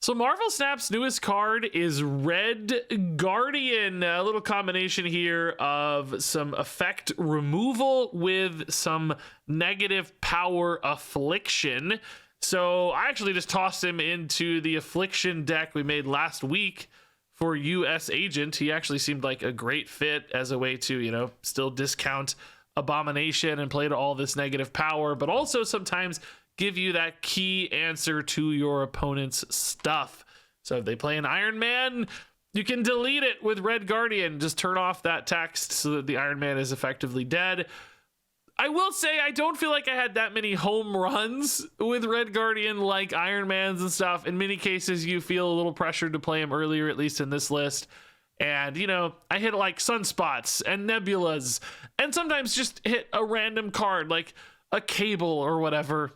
So Marvel Snap's newest card is Red Guardian, a little combination here of some effect removal with some negative power affliction. So I actually just tossed him into the affliction deck we made last week for US Agent. He actually seemed like a great fit as a way to, you know, still discount Abomination and play to all this negative power, but also sometimes give you that key answer to your opponent's stuff. So if they play an Iron Man, you can delete it with Red Guardian. Just turn off that text so that the Iron Man is effectively dead. I will say I don't feel like I had that many home runs with Red Guardian like Iron Mans and stuff. In many cases, you feel a little pressured to play him earlier, at least in this list. And, you know, I hit like Sunspots and Nebulas, and sometimes just hit a random card like a Cable or whatever,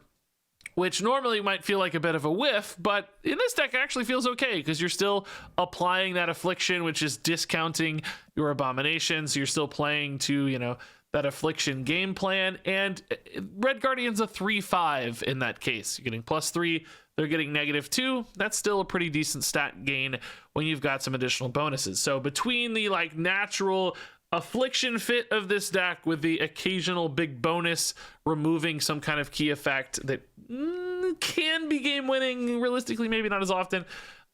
which normally might feel like a bit of a whiff, but in this deck it actually feels okay because you're still applying that affliction, which is discounting your Abomination. So you're still playing to, you know, that affliction game plan. And Red Guardian's a 3/5 in that case. You're getting +3, they're getting -2. That's still a pretty decent stat gain when you've got some additional bonuses. So between the like natural affliction fit of this deck with the occasional big bonus removing some kind of key effect that can be game winning, realistically maybe not as often,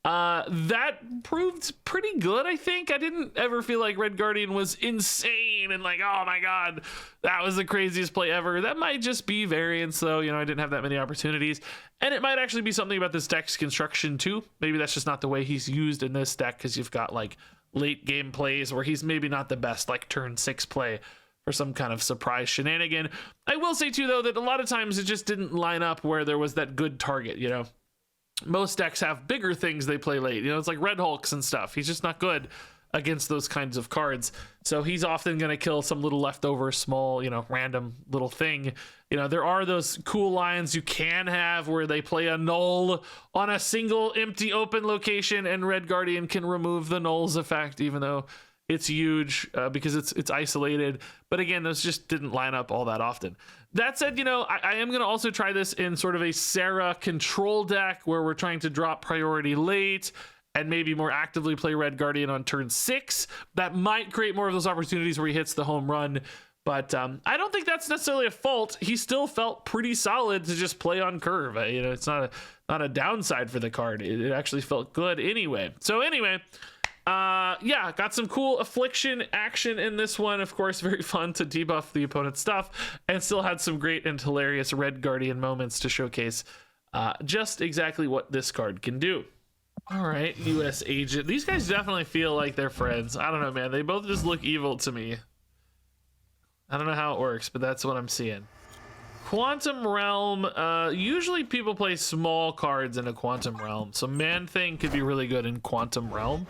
that proved pretty good. I think I didn't ever feel like Red Guardian was insane and like, oh my god, that was the craziest play ever. That might just be variance though, you know. I didn't have that many opportunities, and it might actually be something about this deck's construction too. Maybe that's just not the way he's used in this deck, because you've got like late game plays where he's maybe not the best like turn 6 play for some kind of surprise shenanigan. I will say too though that a lot of times it just didn't line up where there was that good target, you know. Most decks have bigger things they play late, you know. It's like Red Hulks and stuff. He's just not good against those kinds of cards, so he's often going to kill some little leftover small, you know, random little thing. You know, there are those cool lines you can have where they play a null on a single empty open location, and Red Guardian can remove the null's effect even though it's huge because it's isolated. But again, those just didn't line up all that often. That said, you know, I am going to also try this in sort of a Sarah control deck where we're trying to drop priority late and maybe more actively play Red Guardian on turn 6. That might create more of those opportunities where he hits the home run. But I don't think that's necessarily a fault. He still felt pretty solid to just play on curve. You know, it's not a downside for the card. It actually felt good anyway. So anyway, yeah, got some cool affliction action in this one. Of course, very fun to debuff the opponent's stuff, and still had some great and hilarious Red Guardian moments to showcase just exactly what this card can do. All right, US Agent. These guys definitely feel like they're friends. I don't know, man. They both just look evil to me. I don't know how it works, but that's what I'm seeing. Quantum Realm. Usually people play small cards in a Quantum Realm, so Man Thing could be really good in Quantum Realm.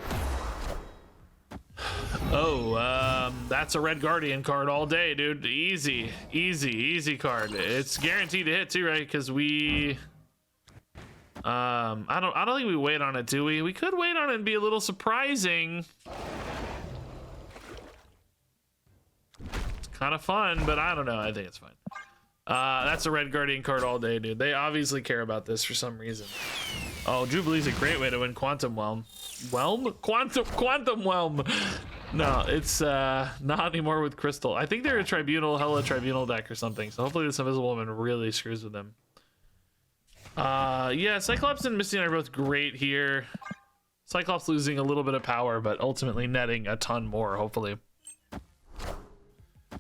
Oh, that's a Red Guardian card all day, dude. Easy, easy, easy card. It's guaranteed to hit too, right? Because we, I don't think we wait on it, do we? We could wait on it and be a little surprising. It's kind of fun, but I don't know. I think it's fine. That's a Red Guardian card all day, dude. They obviously care about this for some reason. Oh, Jubilee's a great way to win Quantum Realm. Quantum Realm. No, it's not anymore with Crystal. I think they're a Hella Tribunal deck or something. So hopefully this Invisible Woman really screws with them. Yeah, Cyclops and Misty and I are both great here. Cyclops losing a little bit of power, but ultimately netting a ton more, hopefully.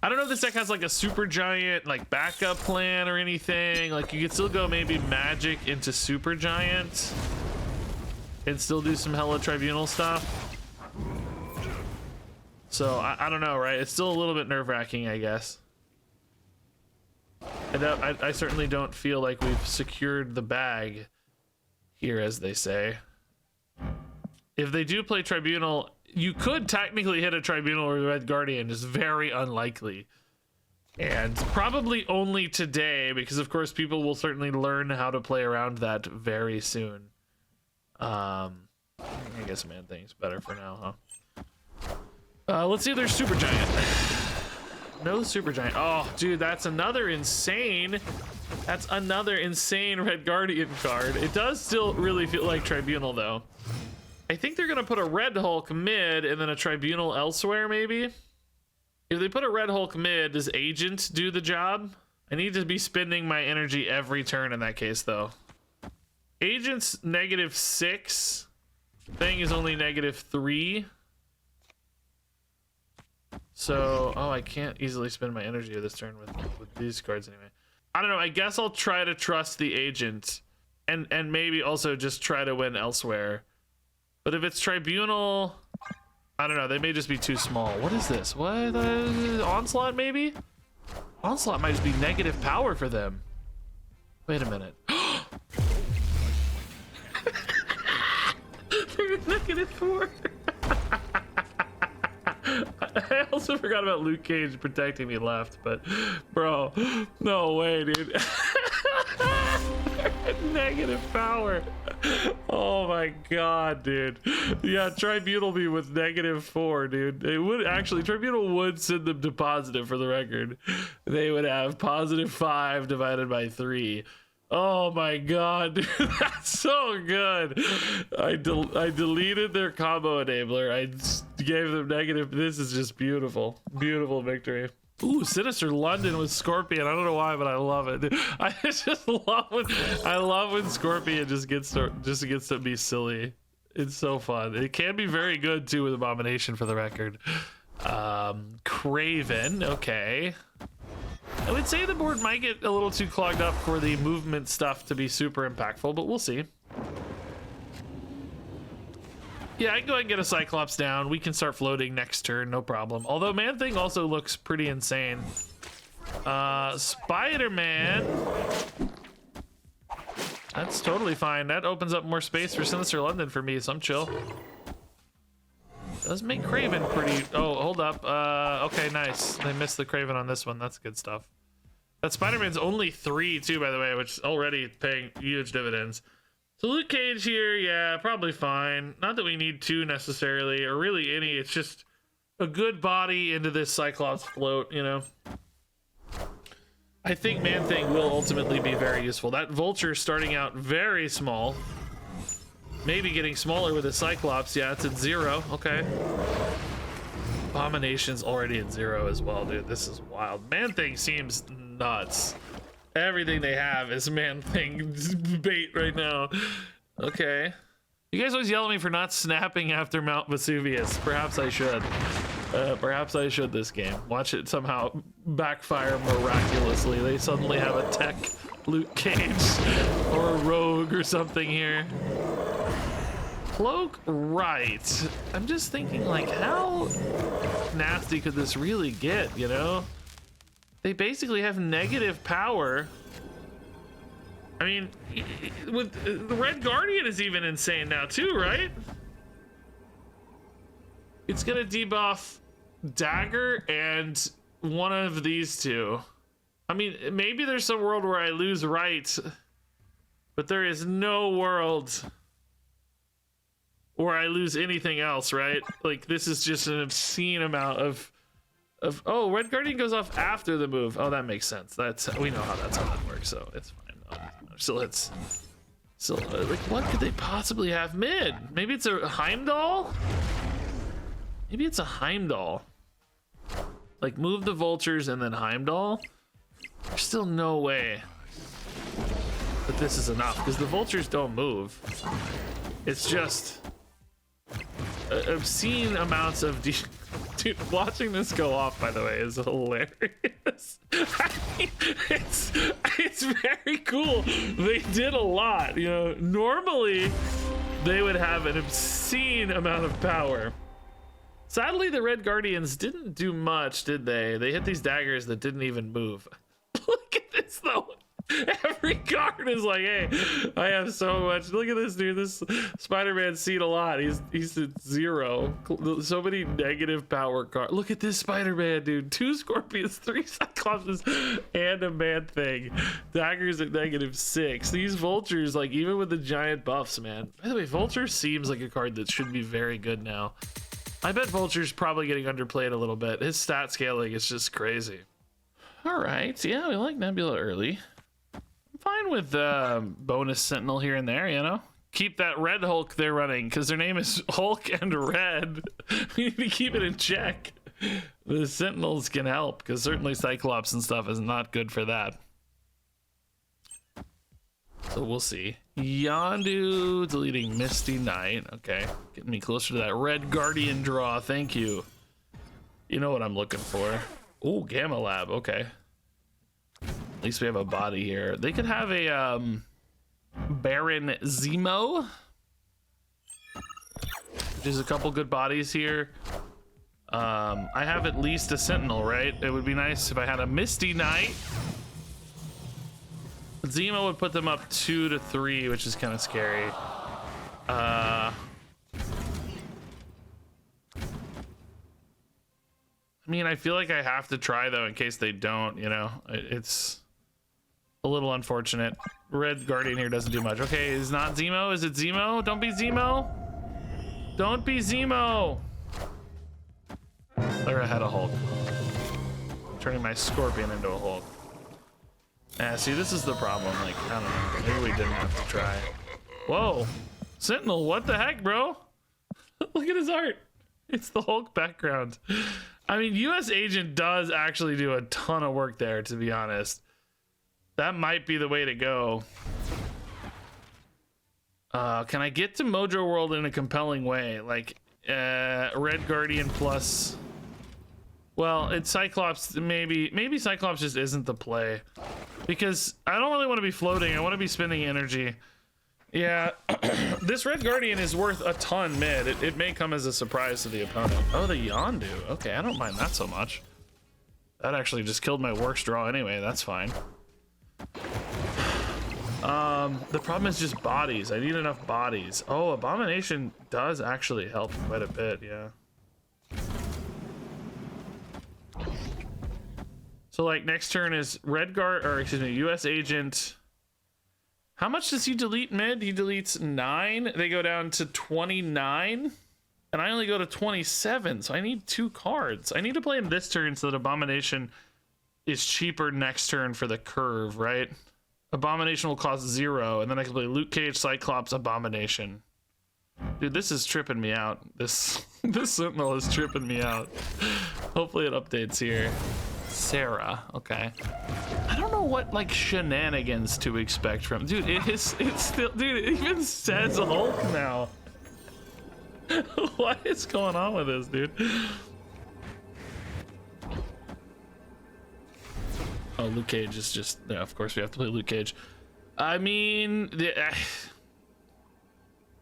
I don't know if this deck has like a super giant like backup plan or anything. Like you could still go maybe Magic into super giant and still do some Hella Tribunal stuff. So I don't know, right? It's still a little bit nerve-wracking, I guess. I certainly don't feel like we've secured the bag here, as they say. If they do play Tribunal, you could technically hit a Tribunal or Red Guardian. It's very unlikely. And probably only today, because of course people will certainly learn how to play around that very soon. I guess Man Thing's better for now, huh? Let's see if there's Super Giant. No Supergiant. Oh, dude, that's another insane Red Guardian card. It does still really feel like Tribunal, though. I think they're gonna put a Red Hulk mid and then a Tribunal elsewhere, maybe. If they put a Red Hulk mid, does Agent do the job? I need to be spending my energy every turn in that case, though. Agent's -6. Thing is only -3. So, oh, I can't easily spend my energy this turn with these cards anyway. I don't know. I guess I'll try to trust the Agent and maybe also just try to win elsewhere. But if it's Tribunal, I don't know. They may just be too small. What is this? What? Onslaught, maybe? Onslaught might just be negative power for them. Wait a minute. They're -4. I also forgot about Luke Cage protecting me left, but bro, no way, dude. Negative power. Oh my god, dude. Yeah, Tribunal be with -4, dude. It would actually, Tribunal would send them to positive for the record. They would have +5 divided by 3. Oh my god, dude, that's so good. I deleted their combo enabler. I gave them negative. This is just beautiful. Beautiful victory. Ooh, Sinister London with Scorpion. I don't know why, but I love it. Dude, I just love when Scorpion just gets to be silly. It's so fun. It can be very good too with Abomination, for the record. Craven, okay. I would say the board might get a little too clogged up for the movement stuff to be super impactful, but we'll see. Yeah, I can go ahead and get a Cyclops down. We can start floating next turn, no problem. Although Man-Thing also looks pretty insane. Spider-Man. That's totally fine. That opens up more space for Sinister London for me, so I'm chill. Does make Craven pretty... Oh, hold up. Okay, nice. They missed the Craven on this one. That's good stuff. That Spider-Man's only 3, too, by the way, which is already paying huge dividends. So Luke Cage here, yeah, probably fine. Not that we need 2 necessarily, or really any. It's just a good body into this Cyclops float, you know? I think Man-Thing will ultimately be very useful. That Vulture starting out very small. Maybe getting smaller with a Cyclops. Yeah, it's at 0. Okay. Abomination's already at 0 as well, dude. This is wild. Man-Thing seems nuts. Everything they have is Man-Thing bait right now. Okay. You guys always yell at me for not snapping after Mount Vesuvius. Perhaps I should. Perhaps I should this game. Watch it somehow backfire miraculously. They suddenly have a tech Luke Cage or a rogue or something here. Cloak, right. I'm just thinking, like, how nasty could this really get, you know? They basically have negative power. I mean, with the Red Guardian is even insane now too, right? It's gonna debuff Dagger and one of these two. I mean, maybe there's some world where I lose right, but there is no world where I lose anything else, right? Like, this is just an obscene amount of oh, Red Guardian goes off after the move. Oh, that makes sense. We know how that works, so it's fine. So like, what could they possibly have mid? Maybe it's a Heimdall? Maybe it's a Heimdall. Like, move the Vultures and then Heimdall? There's still no way that this is enough, because the Vultures don't move. It's just obscene amounts of dude, watching this go off, by the way, is hilarious. I mean, it's very cool. They did a lot, you know. Normally they would have an obscene amount of power. Sadly, the Red Guardians didn't do much, did they? They hit these daggers that didn't even move. Look at this, though. Every card is like, hey, I have so much. Look at this, dude. This Spider-Man's seen a lot. He's at 0. So many negative power cards. Look at this Spider-Man, dude. 2 Scorpions, 3 Cyclopses, and a Man-Thing. Daggers at -6. These Vultures, like, even with the giant buffs, man. By the way, Vulture seems like a card that should be very good now. I bet Vulture's probably getting underplayed a little bit. His stat scaling is just crazy. All right, yeah, we like Nebula early. I'm fine with bonus Sentinel here and there, you know? Keep that Red Hulk they're running, because their name is Hulk and Red. We need to keep it in check. The Sentinels can help, because certainly Cyclops and stuff is not good for that. So we'll see. Yondu deleting Misty Knight. Okay, getting me closer to that Red Guardian draw. Thank you. You know what I'm looking for. Oh, Gamma Lab. Okay. At least we have a body here. They could have a Baron Zemo, which is a couple good bodies here. I have at least a Sentinel, right? It would be nice if I had a Misty Knight. Zemo would put them up 2 to 3, which is kind of scary. I mean, I feel like I have to try though in case they don't, you know. It's a little unfortunate. Red Guardian here doesn't do much. Okay, is not Zemo? Is it Zemo? Don't be Zemo. Don't be Zemo. They're ahead of Hulk. Turning my Scorpion into a Hulk. Yeah, see, this is the problem. Like, I don't know. Maybe we didn't have to try. Whoa. Sentinel, what the heck, bro? Look at his art. It's the Hulk background. I mean, US Agent does actually do a ton of work there, to be honest. That might be the way to go. Can I get to Mojo World in a compelling way? Like, Red Guardian plus... Well, it's Cyclops. Maybe Cyclops just isn't the play. Because I don't really want to be floating. I want to be spending energy. Yeah, this Red Guardian is worth a ton mid. It may come as a surprise to the opponent. Oh, the Yondu. Okay, I don't mind that so much. That actually just killed my Works draw anyway. That's fine. The problem is just bodies. I need enough bodies. Oh, Abomination does actually help quite a bit, yeah. So like next turn is US Agent. How much does he delete mid? He deletes 9. They go down to 29. And I only go to 27, so I need 2 cards. I need to play him this turn so that Abomination is cheaper next turn for the curve, right? Abomination will cost 0, and then I can play Luke Cage, Cyclops, Abomination. Dude, this is tripping me out. This Sentinel is tripping me out. Hopefully it updates here. Sarah, okay. I don't know what like shenanigans to expect from dude. It's still, dude. It even says Hulk now. What is going on with this, dude? Oh, Luke Cage is just, yeah, of course we have to play Luke Cage. I mean,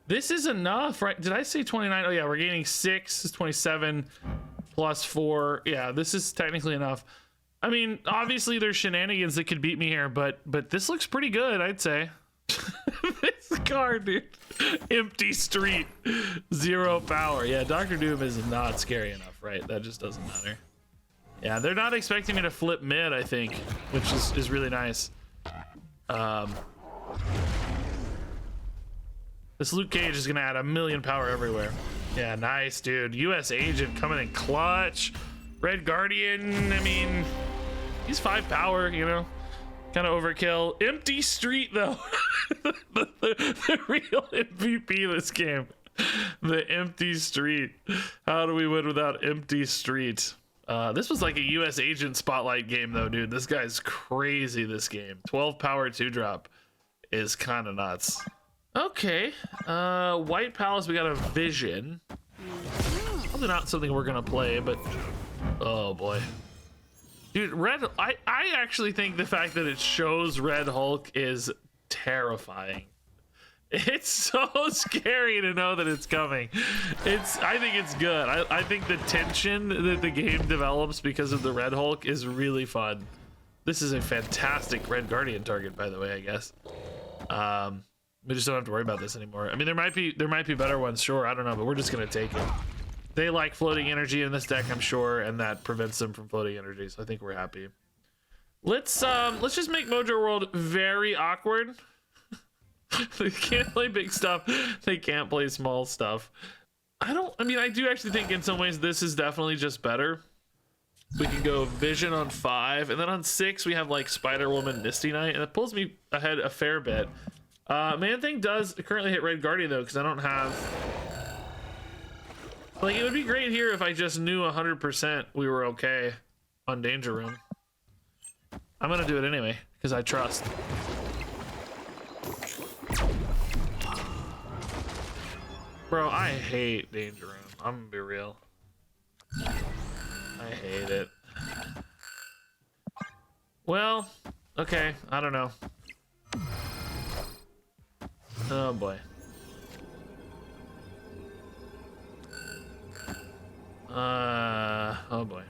this is enough, right? Did I say 29? Oh yeah, we're gaining 6, is 27 plus 4. Yeah, this is technically enough. I mean, obviously there's shenanigans that could beat me here, but this looks pretty good, I'd say. This card, dude. Empty Street, 0 power. Yeah, Dr. Doom is not scary enough, right? That just doesn't matter. Yeah, they're not expecting me to flip mid, I think, which is really nice. This Luke Cage is gonna add 1,000,000 power everywhere. Yeah, nice, dude. US Agent coming in clutch. Red Guardian, I mean, he's 5 power, you know, kind of overkill. Empty Street, though. the real MVP of this game. The Empty Street. How do we win without Empty Street? This was like a US Agent spotlight game, though, dude. This guy's crazy, this game. 12 power 2-drop is kind of nuts. Okay, White Palace, we got a Vision. Probably not something we're gonna play, but oh boy, dude, I actually think the fact that it shows Red Hulk is terrifying. It's so scary to know that it's coming. I think it's good. I think the tension that the game develops because of the Red Hulk is really fun. This is a fantastic Red Guardian target, by the way, I guess. We just don't have to worry about this anymore. I mean, there might be better ones, sure. I don't know, but we're just gonna take it. They like floating energy in this deck, I'm sure, and that prevents them from floating energy. So I think we're happy. Let's just make Mojo World very awkward. They can't play big stuff. They can't play small stuff. I mean, I do actually think in some ways this is definitely just better. We can go Vision on 5, and then on 6 we have like Spider-Woman, Misty Knight, and it pulls me ahead a fair bit. Man-Thing does currently hit Red Guardian though, because I don't have... Like, it would be great here if I just knew 100% we were okay on Danger Room. I'm gonna do it anyway, because I trust. Bro, I hate Danger Room. I'm gonna be real. I hate it. Well, okay, I don't know. Oh boy. Oh boy.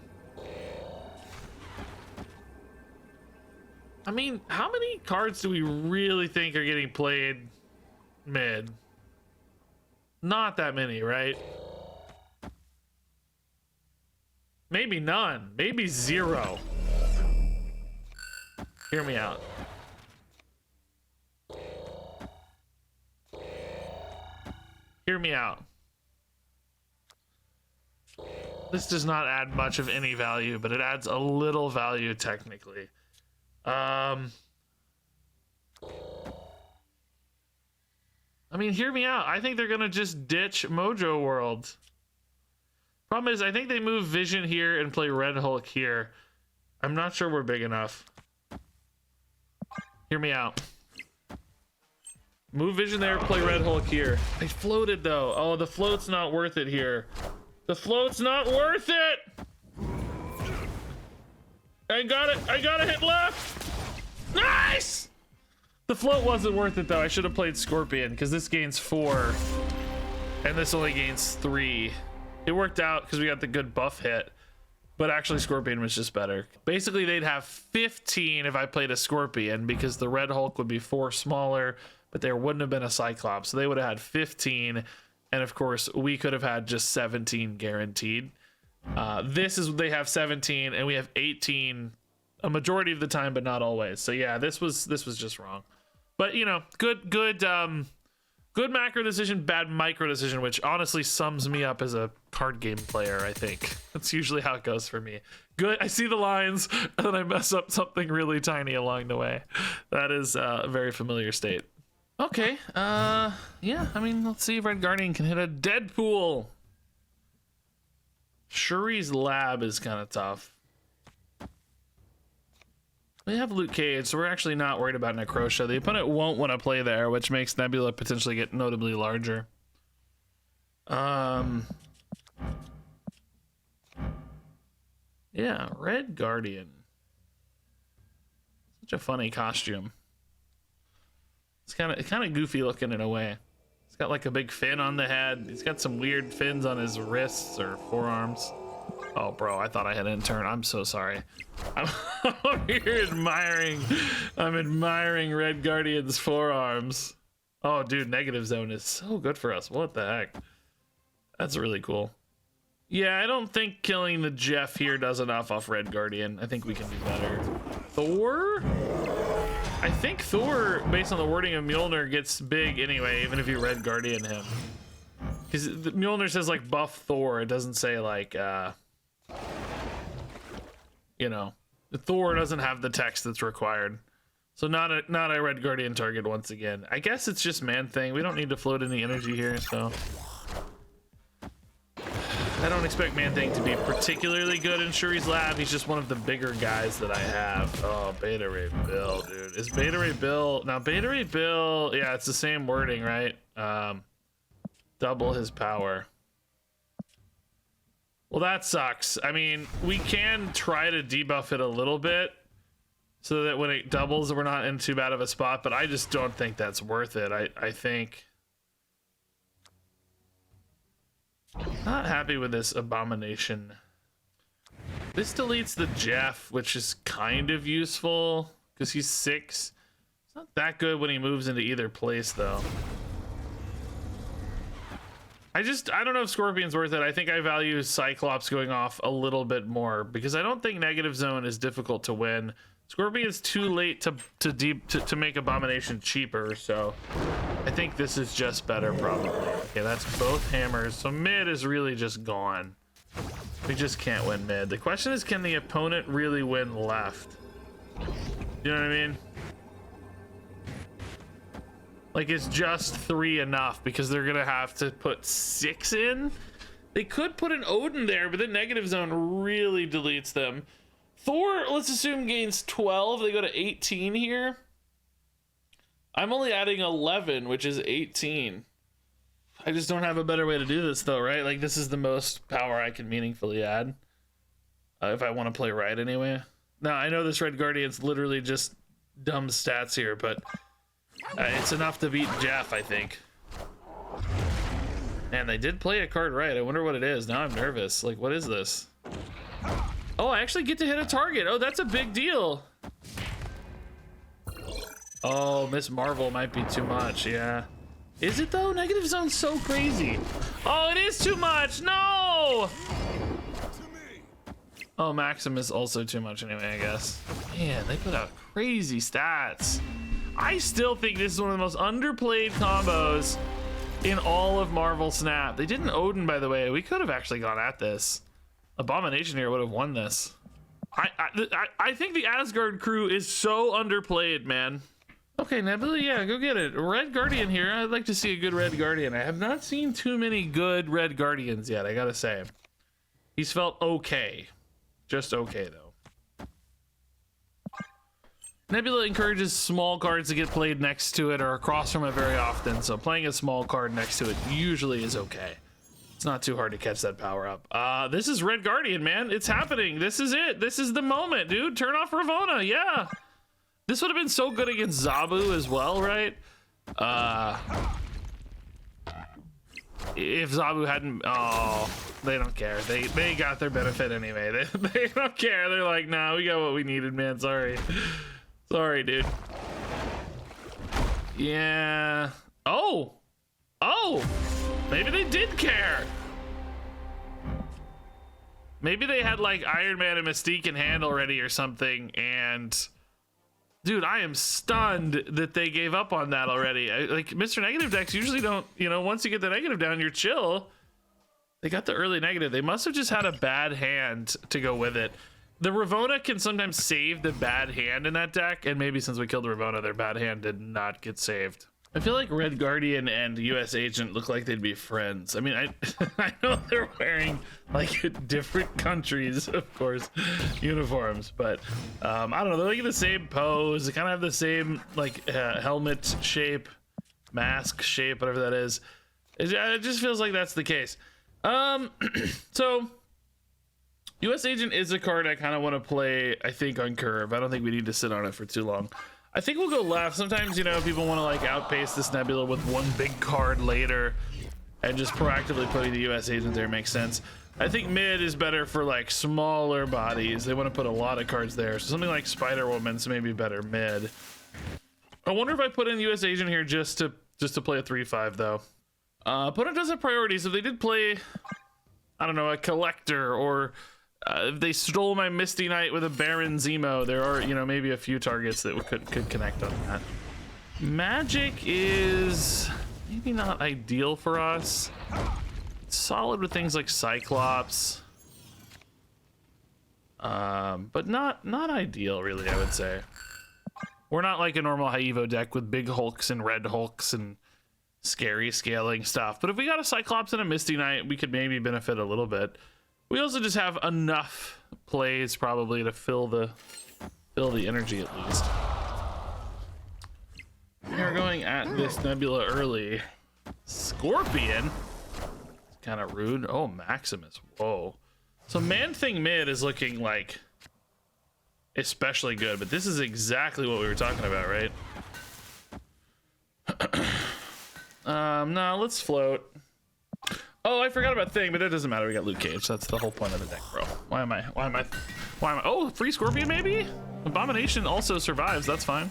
I mean, how many cards do we really think are getting played mid? Not that many, right? Maybe none. Maybe 0. Hear me out. Hear me out. This does not add much of any value, but it adds a little value technically. I mean, hear me out. I think they're gonna just ditch Mojo World. Problem is, I think they move Vision here and play Red Hulk here. I'm not sure we're big enough. Hear me out. Move Vision there, play Red Hulk here. I floated though. Oh, the float's not worth it here. The float's not worth it! I gotta hit left! Nice! The float wasn't worth it though. I should have played Scorpion, because this gains 4 and this only gains 3. It worked out because we got the good buff hit, but actually Scorpion was just better. Basically they'd have 15 if I played a Scorpion, because the Red Hulk would be 4 smaller, but there wouldn't have been a Cyclops, so they would have had 15, and of course we could have had just 17 guaranteed. They have 17 and we have 18 a majority of the time, but not always. So yeah, this was just wrong. But you know, good macro decision, bad micro decision, which honestly sums me up as a card game player. I think that's usually how it goes for me. Good, I see the lines and then I mess up something really tiny along the way. That is a very familiar state. Okay, yeah, I mean, let's see if Red Guardian can hit a Deadpool. Shuri's Lab is kind of tough. We have Luke Cage, so we're actually not worried about Necrosha. The opponent won't want to play there, which makes Nebula potentially get notably larger. Yeah, Red Guardian. Such a funny costume. It's kind of goofy looking in a way. He's got like a big fin on the head. He's got some weird fins on his wrists or forearms. Oh, bro, I thought I had an turn. I'm so sorry. I'm here admiring. I'm admiring Red Guardian's forearms. Oh, dude, Negative Zone is so good for us. What the heck? That's really cool. Yeah, I don't think killing the Jeff here does enough off Red Guardian. I think we can do better. Thor? I think Thor, based on the wording of Mjolnir, gets big anyway, even if you Red Guardian him. Because Mjolnir says, like, buff Thor. It doesn't say, like, you know, Thor doesn't have the text that's required. So not a Red Guardian target once again. I guess it's just Man-Thing. We don't need to float any energy here, so... I don't expect Man-Thing to be particularly good in Shuri's Lab. He's just one of the bigger guys that I have. Oh, Beta Ray Bill, dude. Is Beta Ray Bill... Now, Beta Ray Bill... Yeah, it's the same wording, right? Double his power. Well, that sucks. I mean, we can try to debuff it a little bit so that when it doubles, we're not in too bad of a spot, but I just don't think that's worth it. I think... Not happy with this Abomination. This deletes the Jeff, which is kind of useful because he's 6. It's not that good when he moves into either place, though. I don't know if Scorpion's worth it. I think I value Cyclops going off a little bit more because I don't think Negative Zone is difficult to win. Scorpion's too late to make Abomination cheaper, so I think this is just better probably. Okay, that's both hammers. So mid is really just gone. We just can't win mid. The question is, can the opponent really win left? You know what I mean? Like, is just 3 enough? Because they're gonna have to put 6 in. They could put an Odin there, but the negative zone really deletes them. Thor, let's assume, gains 12. They go to 18 here. I'm only adding 11, which is 18. I just don't have a better way to do this, though, right? Like, this is the most power I can meaningfully add. If I want to play right, anyway. Now, I know this Red Guardian's literally just dumb stats here, but it's enough to beat Jeff, I think. And they did play a card right. I wonder what it is. Now I'm nervous. Like, what is this? Oh, I actually get to hit a target. Oh, that's a big deal. Oh, Miss Marvel might be too much, yeah. Is it though? Negative zone's so crazy. Oh, it is too much. No! Oh, Maxim is also too much anyway, I guess. Man, they put out crazy stats. I still think this is one of the most underplayed combos in all of Marvel Snap. They didn't Odin, by the way. We could have actually gone at this. Abomination here would have won this. I think the Asgard crew is so underplayed, man. Okay, Nebula, yeah, go get it. Red Guardian here. I'd like to see a good Red Guardian. I have not seen too many good Red Guardians yet, I gotta say. He's felt okay. Just okay, though. Nebula encourages small cards to get played next to it or across from it very often, so playing a small card next to it usually is okay. It's not too hard to catch that power up. This is Red Guardian, man. It's happening. This is it. This is the moment, dude. Turn off Ravonna, yeah. This would have been so good against Zabu as well, right? If Zabu hadn't... Oh, they don't care. They got their benefit anyway. They don't care. They're like, nah, we got what we needed, man. Sorry. Sorry, dude. Yeah. Oh. Oh. Maybe they did care. Maybe they had, like, Iron Man and Mystique in hand already or something, and... Dude, I am stunned that they gave up on that already. Like, Mr. Negative decks usually don't, you know, once you get the negative down, you're chill. They got the early negative. They must have just had a bad hand to go with it. The Ravonna can sometimes save the bad hand in that deck, and maybe since we killed the Ravonna, their bad hand did not get saved. I feel like Red Guardian and US Agent look like they'd be friends. I mean, I know they're wearing like different countries, of course, uniforms, but I don't know. They're like in the same pose. They kind of have the same like helmet shape, mask shape, whatever that is. It just feels like that's the case. So US Agent is a card I kind of want to play, I think, on curve. I don't think we need to sit on it for too long. I think we'll go left. Sometimes, you know, people want to like outpace this Nebula with one big card later and just proactively putting the US Agent there makes sense. I think mid is better for like smaller bodies. They want to put a lot of cards there. So something like Spider-Woman's maybe better mid. I wonder if I put in US Agent here just to play a 3/5 though. Opponent does have priorities. If they did play, I don't know, a Collector, or if they stole my Misty Knight with a Baron Zemo, there are, you know, maybe a few targets that could connect on that. Magic is maybe not ideal for us. It's solid with things like Cyclops, but not ideal really, I would say. We're not like a normal high Evo deck with big Hulks and red Hulks and scary scaling stuff. But if we got a Cyclops and a Misty Knight, we could maybe benefit a little bit. We also just have enough plays probably to fill the energy at least. We're going at this Nebula early. Scorpion. It's kind of rude. Oh, Maximus. Whoa. So Man-Thing mid is looking like especially good, but this is exactly what we were talking about, right? No, let's float. Oh, I forgot about Thing, but it doesn't matter. We got Luke Cage. That's the whole point of the deck, bro. Why am I? Oh, free Scorpion maybe? Abomination also survives. That's fine.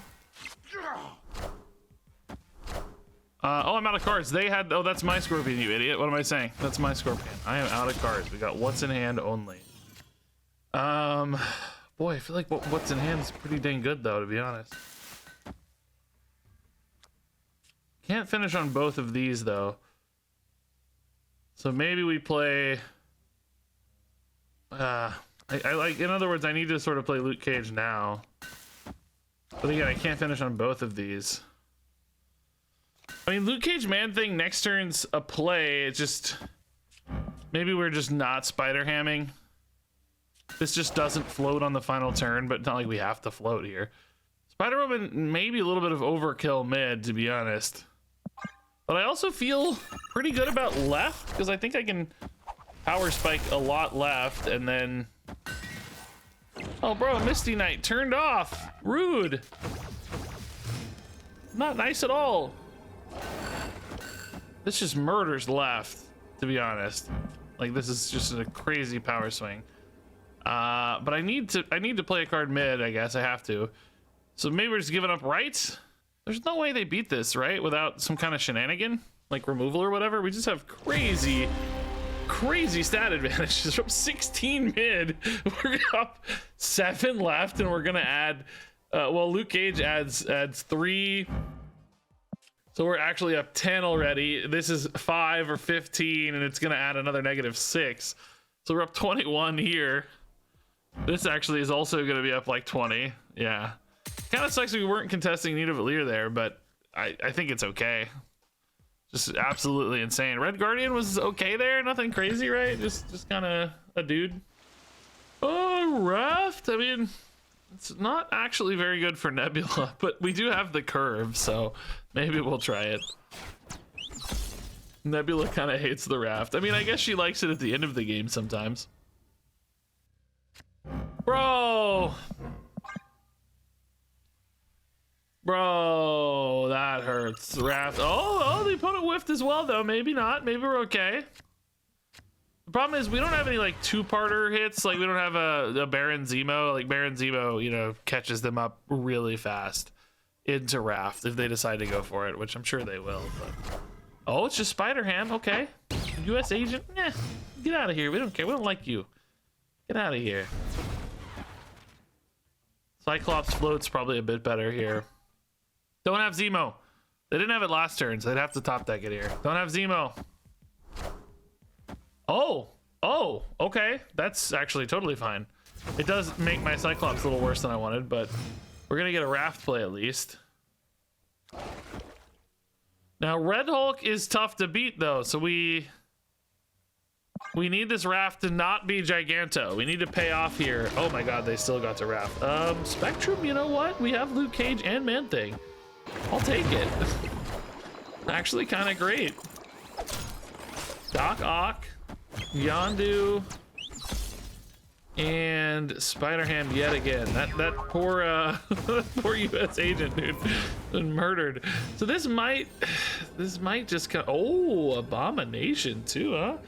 Oh, I'm out of cards. They had. Oh, that's my Scorpion, you idiot. What am I saying? That's my Scorpion. I am out of cards. We got what's in hand only. Boy, I feel like what's in hand is pretty dang good though, to be honest. Can't finish on both of these though. So maybe we play... I like, in other words, I need to sort of play Luke Cage now. But again, I can't finish on both of these. I mean, Luke Cage Man Thing next turn's a play. It's just... Maybe we're just not spider hamming. This just doesn't float on the final turn, but it's not like we have to float here. Spider Woman, maybe a little bit of overkill mid, to be honest. But I also feel pretty good about left, because I think I can power spike a lot left, and then... Oh, bro, Misty Knight turned off. Rude. Not nice at all. This just murders left, to be honest. Like, this is just a crazy power swing. But I need to play a card mid, I guess. I have to. So maybe we're just giving up right? There's no way they beat this, right? Without some kind of shenanigan? Like removal or whatever? We just have crazy stat advantages. From 16 mid, we're up 7 left, and we're gonna add... well, Luke Cage adds 3... So we're actually up 10 already. This is 5 or 15, and it's gonna add another -6. So we're up 21 here. This actually is also gonna be up like 20. Yeah. Kind of sucks we weren't contesting Need of Valir there, but I think it's okay. Just absolutely insane. Red Guardian was okay there. Nothing crazy, right? Just kind of a dude. Oh, Raft. I mean, it's not actually very good for Nebula, but we do have the curve, so maybe we'll try it. Nebula kind of hates the Raft. I mean, I guess she likes it at the end of the game sometimes. Bro, that hurts. Raft. Oh, the opponent whiffed as well, though. Maybe not. Maybe we're okay. The problem is we don't have any like two-parter hits. Like we don't have a Baron Zemo. Like Baron Zemo, you know, catches them up really fast into Raft if they decide to go for it, which I'm sure they will. But oh, it's just Spider Ham. Okay, U.S. agent. Yeah, get out of here. We don't care. We don't like you. Get out of here. Cyclops float's probably a bit better here. Don't have Zemo. They didn't have it last turn, so they'd have to top deck it here. Don't have Zemo. Oh, okay. That's actually totally fine. It does make my Cyclops a little worse than I wanted, but we're gonna get a Raft play at least. Now, Red Hulk is tough to beat, though, so we need this Raft to not be Giganto. We need to pay off here. Oh my god, they still got to Raft. Spectrum, you know what? We have Luke Cage and Man-Thing. I'll take it. Actually kind of great. Doc Ock, Yondu, and Spider-Ham yet again. That poor poor US agent, dude, been murdered. So this might just come. Oh, Abomination too, huh?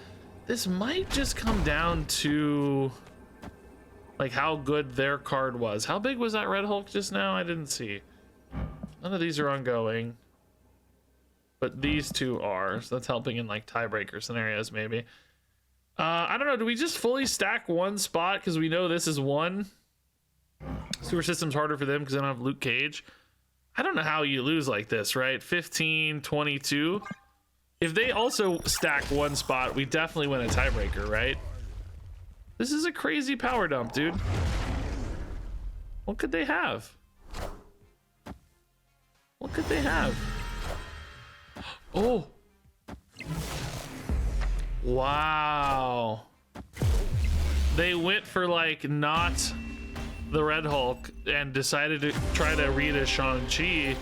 This might just come down to like how good their card was. How big was that Red Hulk just now? I didn't see. None of these are ongoing, but these two are, so that's helping in like tiebreaker scenarios maybe. I don't know, do we just fully stack one spot because we know this is one? Sewer System's harder for them because they don't have Luke Cage. I don't know how you lose like this, right? 15, 22. If they also stack one spot, we definitely win a tiebreaker, right? This is a crazy power dump, dude. What could they have? What could they have? Oh. Wow. They went for like not the Red Hulk and decided to try to read a Shang-Chi.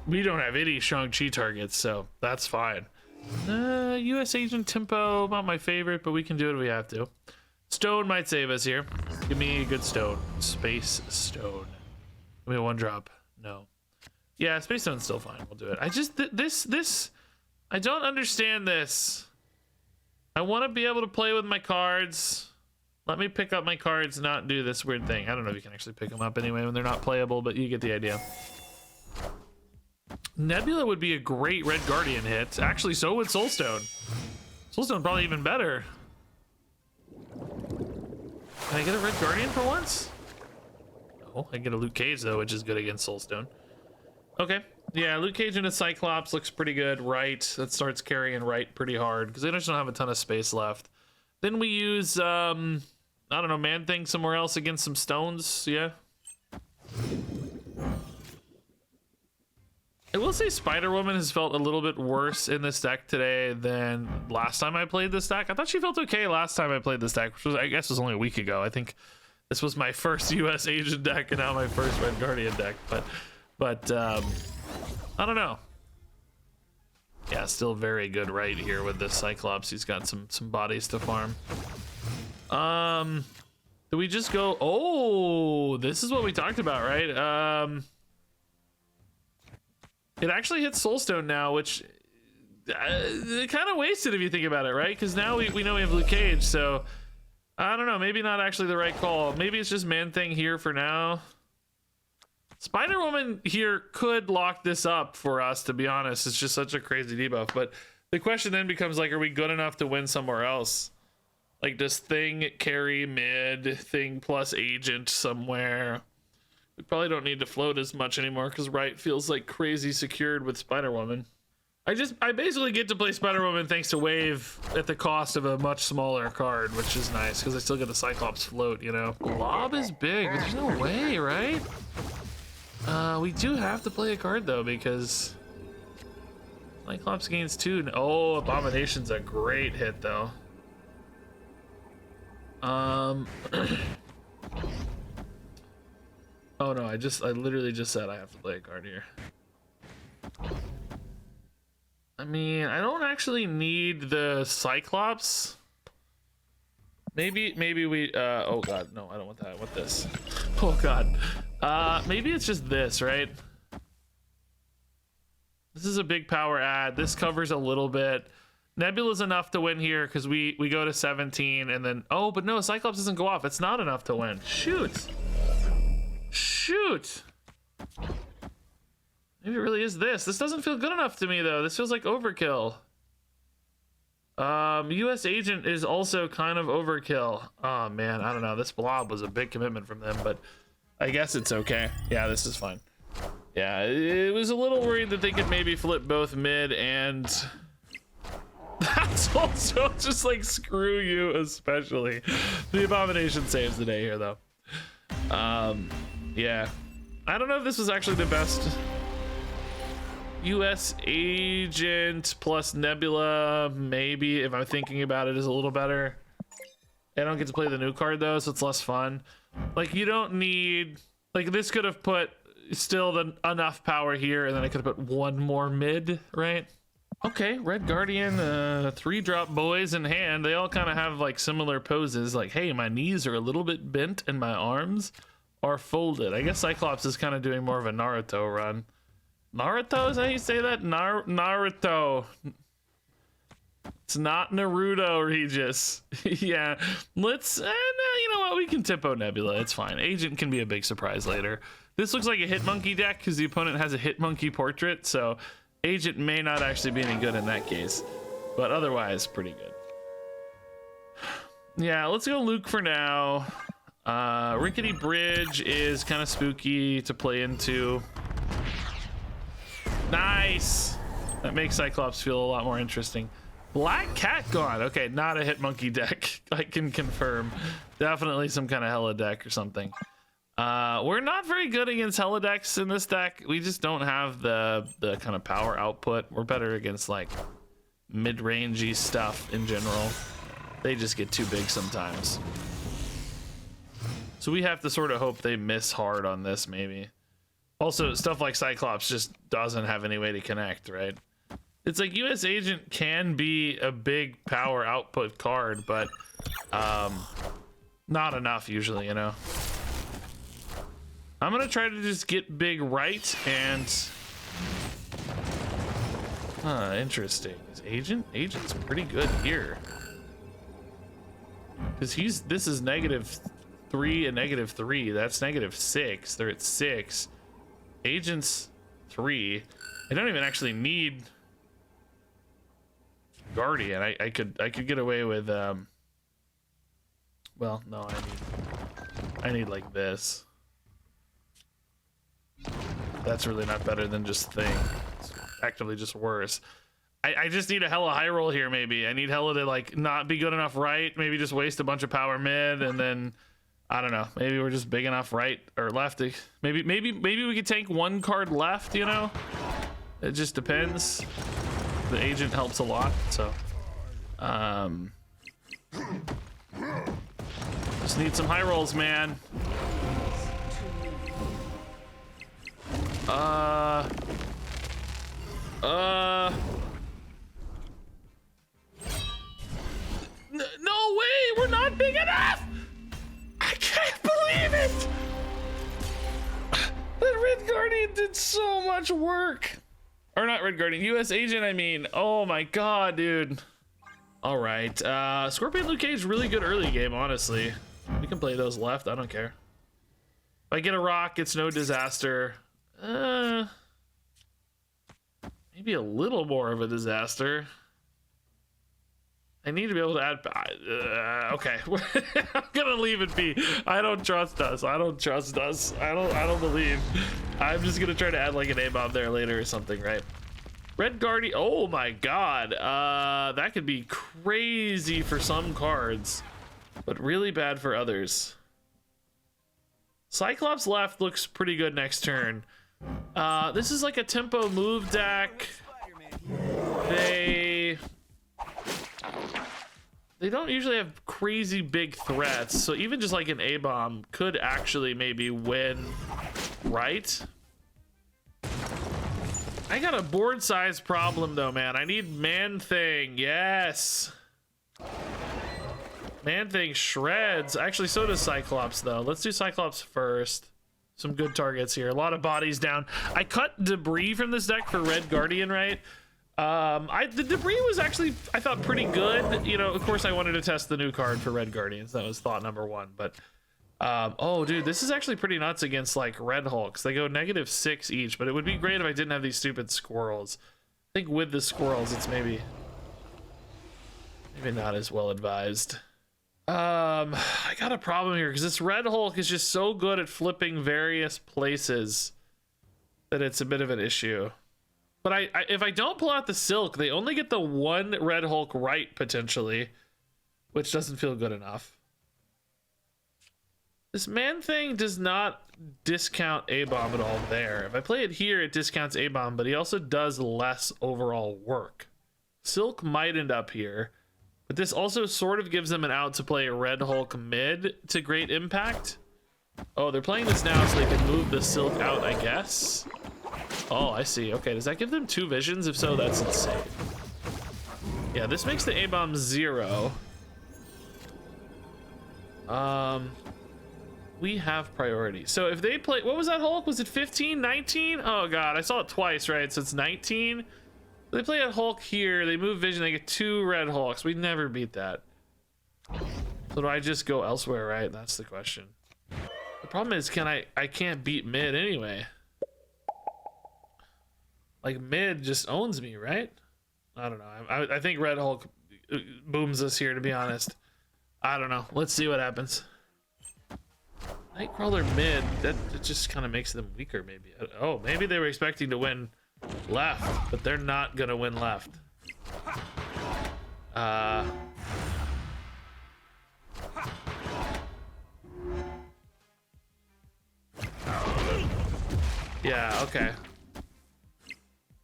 We don't have any Shang-Chi targets, so that's fine. US Agent Tempo, not my favorite, but we can do it if we have to. Stone might save us here. Give me a good stone. Space Stone. Give me a 1-drop. No. Yeah, Space Stone's still fine. We'll do it. I just, this, I don't understand this. I want to be able to play with my cards. Let me pick up my cards, not do this weird thing. I don't know if you can actually pick them up anyway when they're not playable, but you get the idea. Nebula would be a great Red Guardian hit. Actually, so would Soulstone. Soulstone probably even better. Can I get a Red Guardian for once? No, I get a Luke Cage though, which is good against Soulstone. Okay, Yeah, Luke Cage into Cyclops looks pretty good. Right, that starts carrying right pretty hard because they just don't have a ton of space left. Then we use I don't know, Man Thing somewhere else against some stones. Yeah. I will say Spider-Woman has felt a little bit worse in this deck today than last time I played this deck. I thought she felt okay last time I played this deck, which was, I guess, was only a week ago. I think this was my first US Agent deck and now my first Red Guardian deck. But I don't know. Yeah, still very good right here with this Cyclops. He's got some bodies to farm. Do we just go? Oh, this is what we talked about, right? It actually hits Soulstone now, which kind of wasted if you think about it, right? Because now we know we have Luke Cage, so I don't know. Maybe not actually the right call. Maybe it's just Man Thing here for now. Spider-Woman here could lock this up for us, to be honest. It's just such a crazy debuff. But the question then becomes, like, are we good enough to win somewhere else? Like, does Thing carry mid, Thing plus Agent somewhere? We probably don't need to float as much anymore because right feels like crazy secured with Spider-Woman. I basically get to play Spider-Woman thanks to Wave at the cost of a much smaller card, which is nice because I still get the Cyclops float, you know? Blob is big, but there's no way, right? We do have to play a card though because Cyclops gains 2. Oh, Abomination's a great hit though. Oh no, I literally just said I have to play a card here. I mean, I don't actually need the Cyclops. Maybe we oh god, no, I don't want that. I want this. Oh god. Maybe it's just this, right? This is a big power ad. This covers a little bit. Nebula's enough to win here because we go to 17 and then oh, but no, Cyclops doesn't go off. It's not enough to win. Shoot. Maybe it really is this. This doesn't feel good enough to me though. This feels like overkill. US Agent is also kind of overkill. Oh man, I don't know. This blob was a big commitment from them, but I guess it's okay. Yeah, this is fine. Yeah, it was a little worried that they could maybe flip both mid and that's also just like screw you, especially. The Abomination saves the day here though. Yeah, I don't know if this was actually the best. US Agent plus Nebula, maybe, if I'm thinking about it, is a little better. I don't get to play the new card though, so it's less fun. Like, you don't need, like, this could have put still enough power here, and then I could have put one more mid, right? Okay, Red Guardian, 3-drop boys in hand. They all kind of have like similar poses. Like, hey, my knees are a little bit bent and my arms are folded. I guess Cyclops is kind of doing more of a Naruto run. Naruto, is that how you say that? Naruto. It's not Naruto, Regis. Yeah, let's, you know what? We can Tippo Nebula. It's fine. Agent can be a big surprise later. This looks like a Hitmonkey deck because the opponent has a Hitmonkey portrait, so Agent may not actually be any good in that case, but otherwise pretty good. Yeah, let's go Luke for now. Rickety Bridge is kind of spooky to play into. Nice. That makes Cyclops feel a lot more interesting. Black Cat gone. Okay, not a Hitmonkey deck. I can confirm. Definitely some kind of Hella deck or something. We're not very good against Hella decks in this deck. We just don't have the kind of power output. We're better against like mid-rangey stuff in general. They just get too big sometimes. So we have to sort of hope they miss hard on this maybe. Also, stuff like Cyclops just doesn't have any way to connect, right? It's like US Agent can be a big power output card, but not enough usually, you know? I'm gonna try to just get big right and interesting. Is Agent's pretty good here. Because this is -3 and -3. That's -6. They're at 6. Agent's 3. I don't even actually need Guardian. I could get away with well, no, I need like this. That's really not better than just Thing. It's actively just worse. I just need a hella high roll here, maybe. I need hella to, like, not be good enough right. Maybe just waste a bunch of power mid, and then, I don't know. Maybe we're just big enough right or left. Maybe we could tank one card left, you know? It just depends. The agent helps a lot, so. Just need some high rolls, man. No way, we're not big enough. I can't believe it. That Red Guardian did so much work. Or not Red Guardian, US Agent, I mean. Oh my god, dude. All right, Scorpion Luke Cage, really good early game, honestly. We can play those left, I don't care. If I get a rock, it's no disaster. Maybe a little more of a disaster. I need to be able to add, okay. I'm gonna leave it be. I don't trust us. I don't trust us. I don't believe. I'm just gonna try to add like an A-bomb there later or something, right? Red Guardian, oh my god. That could be crazy for some cards, but really bad for others. Cyclops left looks pretty good next turn. This is like a tempo move deck. They don't usually have crazy big threats, so even just like an A-bomb could actually maybe win, right? I got a board size problem though, man. I need Man-Thing, yes. Man-Thing shreds. Actually, so does Cyclops though. Let's do Cyclops first. Some good targets here. A lot of bodies down. I cut debris from this deck for Red Guardian, right? The debris was actually, I thought, pretty good. You know, of course I wanted to test the new card for Red Guardians. That was thought number one, but oh dude, this is actually pretty nuts against like Red Hulks. They go -6 each, but it would be great if I didn't have these stupid squirrels. I think with the squirrels it's maybe not as well advised. I got a problem here because this Red Hulk is just so good at flipping various places that it's a bit of an issue. But if I don't pull out the Silk, they only get the one Red Hulk right, potentially, which doesn't feel good enough. This Man-Thing does not discount A-bomb at all there. If I play it here, it discounts A-bomb, but he also does less overall work. Silk might end up here, but this also sort of gives them an out to play Red Hulk mid to great impact. Oh, they're playing this now so they can move the Silk out, I guess. Oh, I see. Okay, does that give them 2 visions? If so, that's insane. Yeah, this makes the A-bomb 0. We have priority. So if they play, what was that Hulk? Was it 15, 19? Oh god, I saw it twice, right? So it's 19. They play a Hulk here, they move vision, they get 2 Red Hulks. We'd never beat that. So do I just go elsewhere, right? That's the question. The problem is, I can't beat mid anyway. Like mid just owns me, right? I don't know. I think Red Hulk booms us here, to be honest. I don't know. Let's see what happens. Nightcrawler mid, that just kind of makes them weaker, maybe. Oh, maybe they were expecting to win left, but they're not gonna win left. Yeah, okay.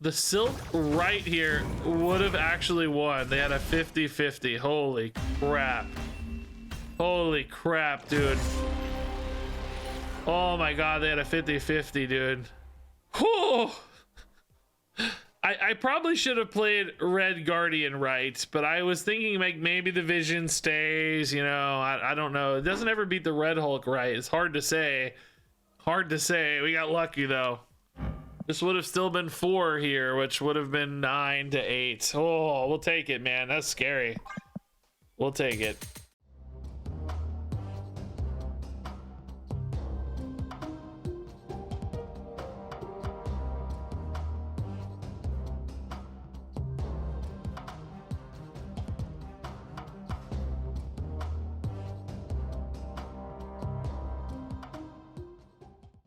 The Silk right here would have actually won. They had a 50-50. Holy crap. Holy crap, dude. Oh my god, they had a 50-50, dude. Whew. I probably should have played Red Guardian right, but I was thinking like maybe the vision stays, you know. I don't know. It doesn't ever beat the Red Hulk right. It's hard to say. Hard to say. We got lucky though. This would have still been 4 here, which would have been 9 to 8. Oh, we'll take it, man. That's scary. We'll take it.